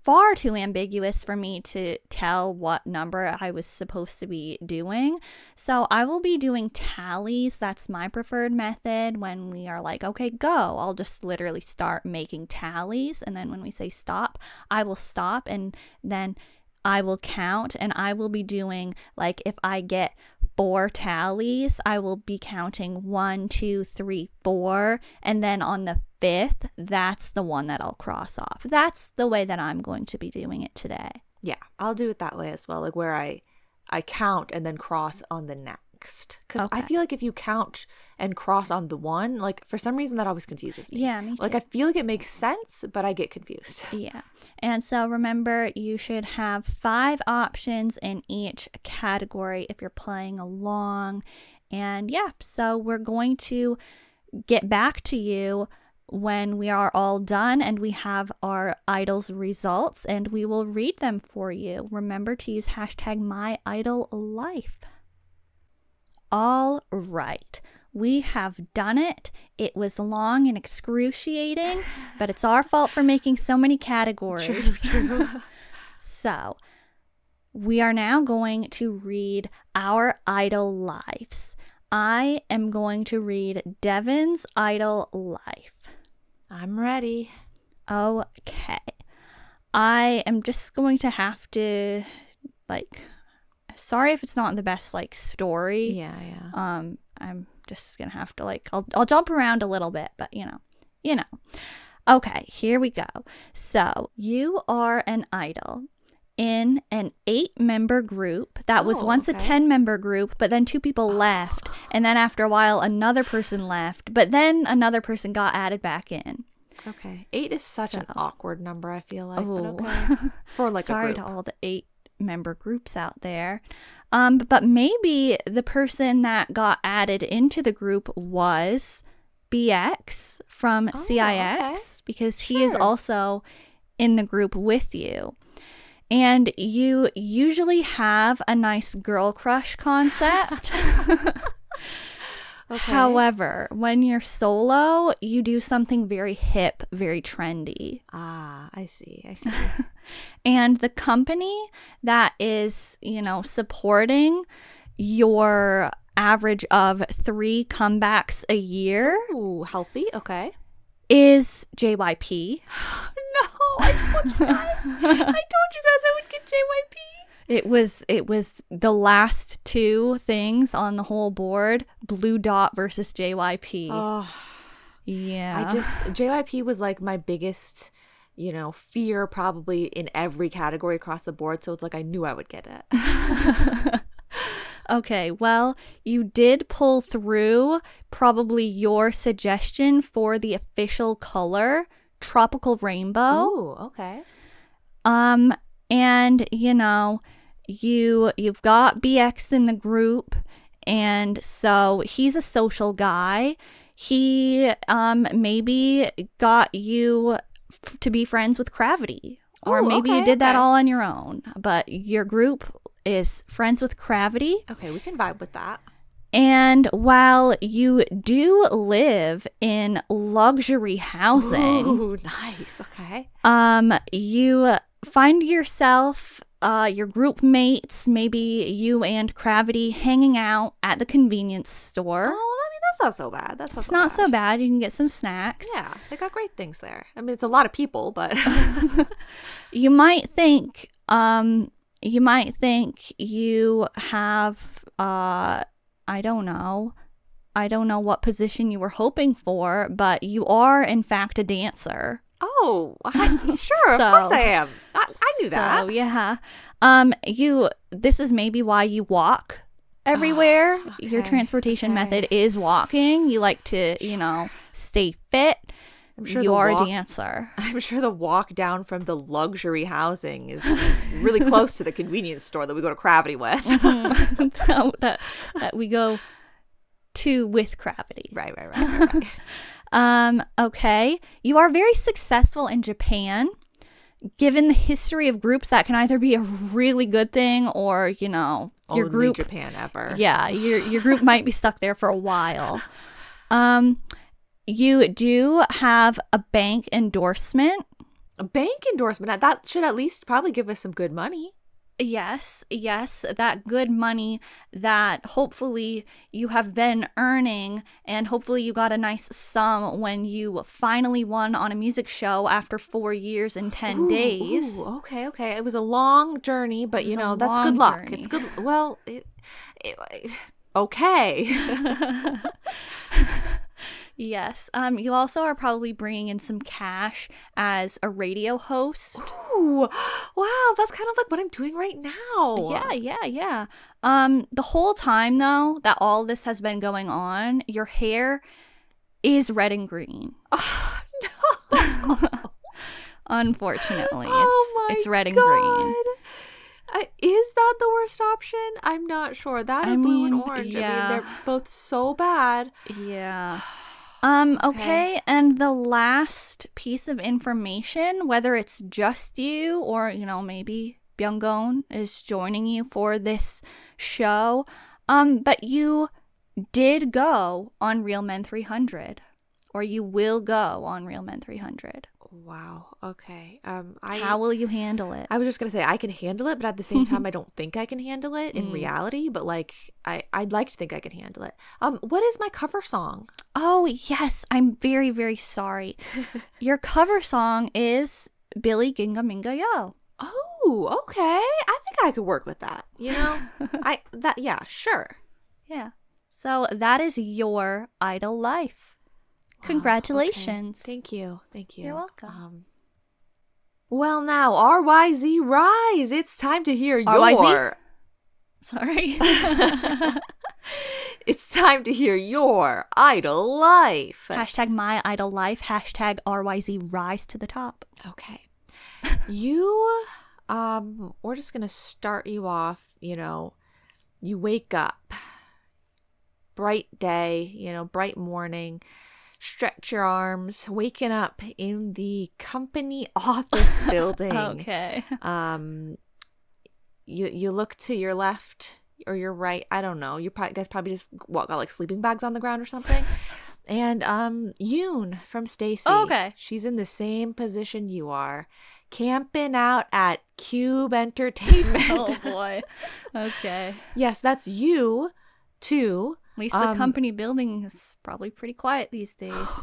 far too ambiguous for me to tell what number I was supposed to be doing. So I will be doing tallies. That's my preferred method. When we are like, okay, go, I'll just literally start making tallies. And then when we say stop, I will stop, and then I will count, and I will be doing like if I get 4 tallies, I will be counting 1, 2, 3, 4, and then on the 5th, that's the one that I'll cross off. That's the way that I'm going to be doing it today. Yeah, I'll do it that way as well, like where I count and then cross on the next. Because I feel like if you count and cross on the one, like for some reason that always confuses me. Yeah, me too. Like I feel like it makes sense, but I get confused. Yeah. And so remember, you should have 5 options in each category if you're playing along. And yeah, so we're going to get back to you when we are all done and we have our idols results, and we will read them for you. Remember to use hashtag #myidollife. All right. We have done it. It was long and excruciating, but it's our fault for making so many categories. True. So, we are now going to read our idol lives. I am going to read Devin's idol life. I'm ready. Okay. I am just going to have to, sorry if it's not the best, story. Yeah. I'm just gonna have to I'll jump around a little bit, but you know. Okay, here we go. So you are an idol in an 8-member group that was once a 10-member group, but then 2 people left. And then after a while, another person left, but then another person got added back in. Okay. 8 is such an awkward number, I feel like. Oh. But okay. For like Sorry a group. to all the 8-member groups out there. But maybe the person that got added into the group was BX from CIX, because he is also in the group with you. And you usually have a nice girl crush concept. However, when you're solo, you do something very hip, very trendy. Ah, I see. And the company that is, supporting your average of 3 comebacks a year. Ooh, healthy. Okay. Is JYP. No, I told you guys. I would get JYP. It was the last 2 things on the whole board: Blue Dot versus JYP. Oh, yeah. JYP was like my biggest, fear probably in every category across the board. So it's like I knew I would get it. Okay, well, you did pull through probably your suggestion for the official color, Tropical Rainbow. Ooh, okay. And you've got BX in the group, and so he's a social guy. He maybe got you to be friends with Gravity, or maybe you did that all on your own, but your group is friends with Gravity. Okay, we can vibe with that. And while you do live in luxury housing, ooh, nice. Okay. you find yourself, your group mates, maybe you and Gravity, hanging out at the convenience store. Oh, I mean, that's not so bad. It's not so bad. You can get some snacks. Yeah, they got great things there. I mean, it's a lot of people, but You might think you have, I don't know what position you were hoping for, but you are in fact a dancer. Oh, sure, of course I am. I knew that. So yeah, this is maybe why you walk everywhere. Okay, Your transportation method is walking. You like to, stay fit. I'm sure you are a dancer. I'm sure the walk down from the luxury housing is really close to the convenience store that we go to Gravity with. that we go to with Gravity. Right. Okay. You are very successful in Japan. Given the history of groups, that can either be a really good thing or, your Only group Japan ever. Yeah, your group might be stuck there for a while. You do have a bank endorsement. A bank endorsement? That should at least probably give us some good money. Yes, that good money that hopefully you have been earning, and hopefully you got a nice sum when you finally won on a music show after 4 years and 10 days. Ooh, okay. It was a long journey, but that's good luck. Journey. It's good. Well, okay. Yes. You also are probably bringing in some cash as a radio host. Ooh, wow, that's kind of like what I'm doing right now. Yeah. The whole time though that all this has been going on, your hair is red and green. Oh, no. Unfortunately, Oh it's red and God. green. Is that the worst option? I'm not sure. That or blue and orange. Yeah. I mean, they're both so bad. Yeah. Okay, and the last piece of information, whether it's just you or, maybe Byung-gon is joining you for this show, but you did go on Real Men 300, or you will go on Real Men 300. Wow. Okay. How will you handle it? I was just gonna say I can handle it, but at the same time, I don't think I can handle it in reality. But I'd like to think I can handle it. What is my cover song? Oh yes, I'm very, very sorry. Your cover song is Billy Ginga Minga Yo. Oh, okay. I think I could work with that. Yeah, sure. Yeah. So that is your idol life. Congratulations. Okay. Thank you. You're welcome. Well, now, RYZ Rise, it's time to hear RYZ? Sorry. It's time to hear your idol life. Hashtag my idol life. Hashtag RYZ rise to the top. Okay. You, we're just going to start you off, you wake up, bright day, bright morning, stretch your arms, waking up in the company office building. Okay. You look to your left or your right. I don't know. You guys probably just got like sleeping bags on the ground or something. And Yoon from Stacy. Oh, okay. She's in the same position you are, camping out at Cube Entertainment. Oh boy. Okay. Yes, that's you too. At least the company building is probably pretty quiet these days.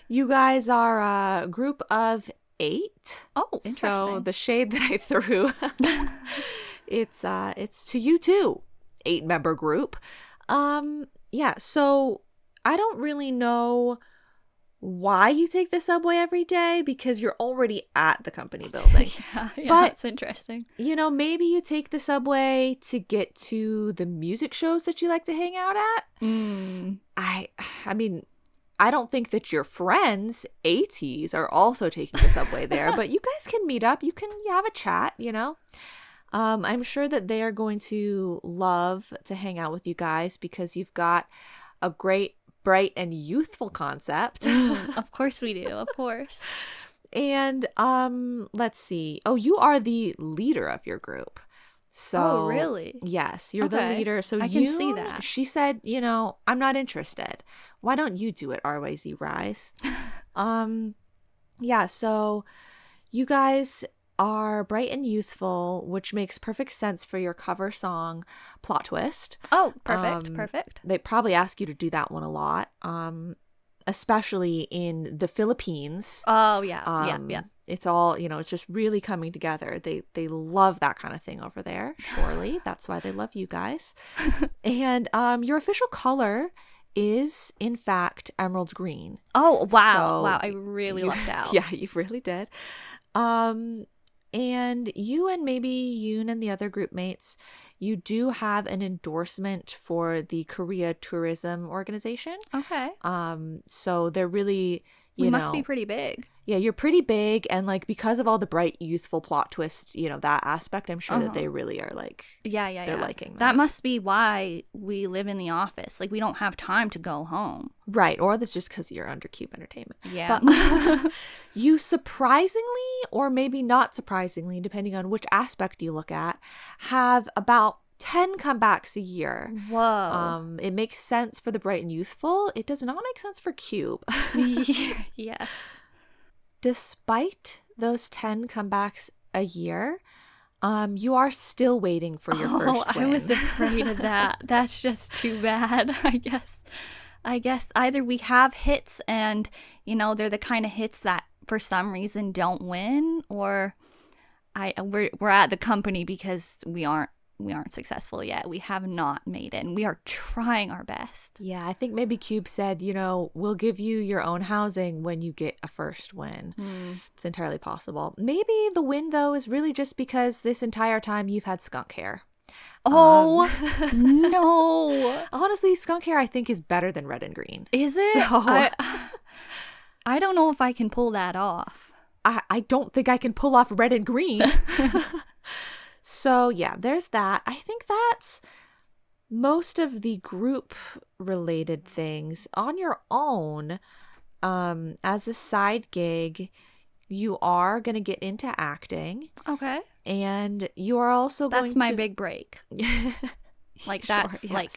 You guys are a group of 8. Oh, interesting. So the shade that I threw, it's to you too. 8-member group. Yeah. So I don't really know why you take the subway every day because you're already at the company building. Yeah, but it's interesting. Maybe you take the subway to get to the music shows that you like to hang out at. I mean, I don't think that your friends, ATs, are also taking the subway there, but you guys can meet up. You have a chat, I'm sure that they are going to love to hang out with you guys because you've got a great, bright, and youthful concept. Of course we do. Of course. And let's see. Oh, you are the leader of your group. So, really? Yes, you're the leader. So I can see that. She said, I'm not interested. Why don't you do it, RYZ Rise? Yeah, so you guys are bright and youthful, which makes perfect sense for your cover song Plot Twist. Oh, perfect. Perfect. They probably ask you to do that one a lot, especially in the Philippines. Oh, yeah. Yeah. It's all, it's just really coming together. They love that kind of thing over there, surely. That's why they love you guys. And your official color is, in fact, emerald green. Oh, wow. So wow, I really lucked out. Yeah, you really did. And you and maybe Yoon and the other group mates, you do have an endorsement for the Korea Tourism Organization. Okay. So they're really, we must be pretty big. Yeah, you're pretty big, and like because of all the bright, youthful plot twists, that aspect, I'm sure that they really are like, they're liking that. That must be why we live in the office. Like we don't have time to go home. Right, or that's just because you're under Cube Entertainment. Yeah. But you surprisingly, or maybe not surprisingly, depending on which aspect you look at, have about 10 comebacks a year. Whoa. It makes sense for the bright and youthful. It does not make sense for Cube. Yes. Despite those 10 comebacks a year, you are still waiting for your first win. I was afraid of that. That's just too bad, I guess either we have hits and, they're the kind of hits that for some reason don't win, or we're at the company because we aren't successful yet. We have not made it, and we are trying our best. Yeah, I think maybe Cube said, we'll give you your own housing when you get a first win. It's entirely possible. Maybe the win, though, is really just because this entire time you've had skunk hair. Oh, no. Honestly, skunk hair, I think, is better than red and green. Is it? So, I don't know if I can pull that off. I don't think I can pull off red and green. So, yeah, there's that. I think that's most of the group-related things. On your own, as a side gig, you are going to get into acting. Okay. And you are also going to... That's my big break. Like, Sure, that's, yes. like,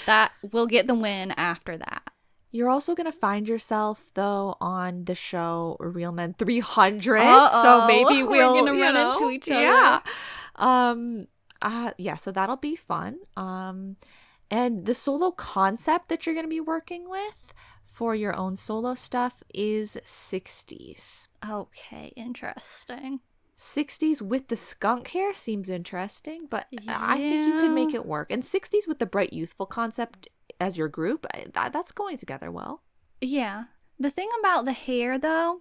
that will get the win after that. You're also going to find yourself, though, on the show Real Men 300. Uh-oh. So maybe we're going to run into each other. Yeah. So that'll be fun. And the solo concept that you're going to be working with for your own solo stuff is 60s. Okay, interesting. 60s with the skunk hair seems interesting, but I think you could make it work. And 60s with the bright youthful concept as your group, that's going together well. Yeah. The thing about the hair, though,